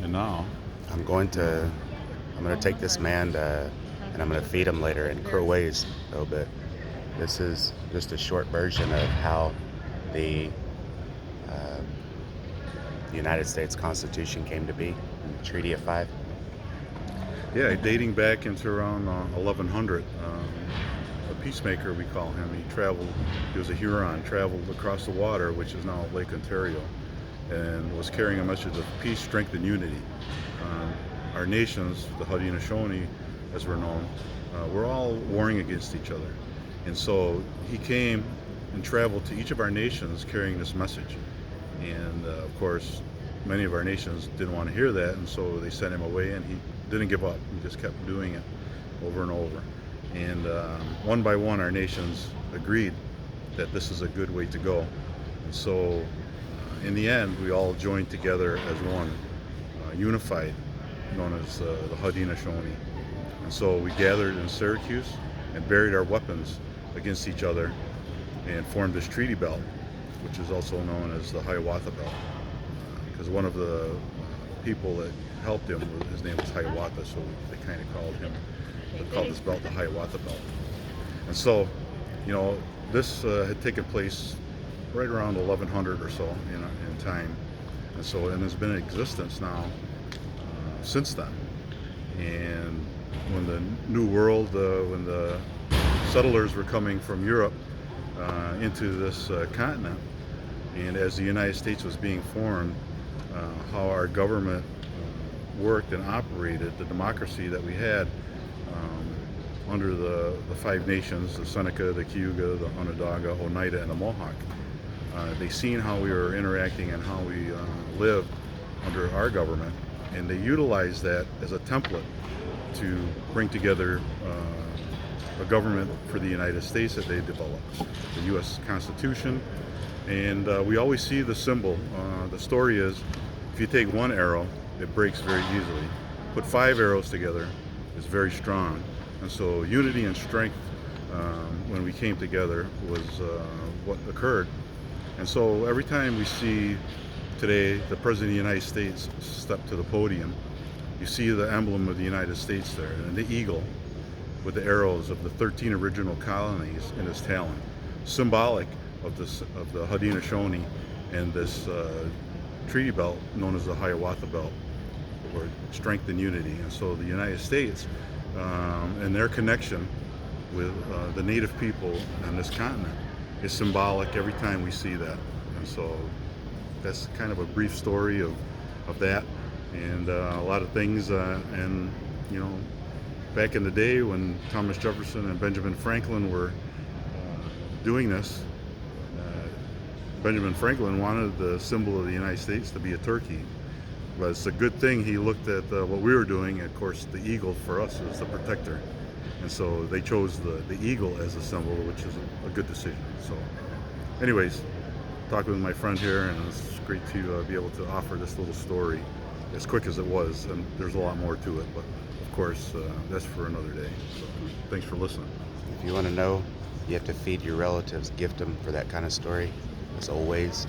And now, I'm going to I'm going to take this man and I'm going to feed him later in Crow ways, though. But this is just a short version of how the uh, United States Constitution came to be, the Treaty of Five. yeah, dating back into around 1100, a peacemaker, we call him. He was a Huron, traveled across the water, which is now Lake Ontario, and was carrying a message of peace, strength, and unity. Um, our nations, the Haudenosaunee, as we're known, we're all warring against each other. And so he came and traveled to each of our nations carrying this message. And of course, many of our nations didn't want to hear that, and so they sent him away, and he didn't give up. He just kept doing it over and over. And one by one, our nations agreed that this is a good way to go. And so, in the end, we all joined together as one, unified, known as the Haudenosaunee. And so we gathered in Syracuse and buried our weapons against each other and formed this treaty belt, which is also known as the Hiawatha Belt, because one of the people that helped him, his name was Hiawatha, so they kind of called this belt the Hiawatha Belt. And so, this had taken place right around 1100 or so in time, and it's been in existence now since then. And when the New World, when the settlers were coming from Europe into this continent, and as the United States was being formed, how our government worked and operated, the democracy that we had under the five nations, the Seneca, the Cayuga, the Onondaga, Oneida, and the Mohawk. They seen how we were interacting and how we lived under our government, and they utilized that as a template to bring together a government for the United States that they developed, the U.S. Constitution. And we always see the symbol. The story is, if you take one arrow, it breaks very easily. Put five arrows together, it's very strong. And so unity and strength, when we came together, was what occurred. And so every time we see today the President of the United States step to the podium, you see the emblem of the United States there, and the eagle with the arrows of the 13 original colonies in his talon, symbolic of the Haudenosaunee and this treaty belt known as the Hiawatha Belt, or strength and unity. And so the United States and their connection with the native people on this continent is symbolic every time we see that. And so that's kind of a brief story of that, and a lot of things. And back in the day when Thomas Jefferson and Benjamin Franklin were doing this, Benjamin Franklin wanted the symbol of the United States to be a turkey. But it's a good thing he looked at what we were doing. Of course, the eagle for us is the protector. And so they chose the eagle as a symbol, which is a good decision. So anyways, talking with my friend here, and it's great to be able to offer this little story as quick as it was. And there's a lot more to it, but of course, that's for another day. So thanks for listening. If you want to know, you have to feed your relatives, gift them for that kind of story, as always.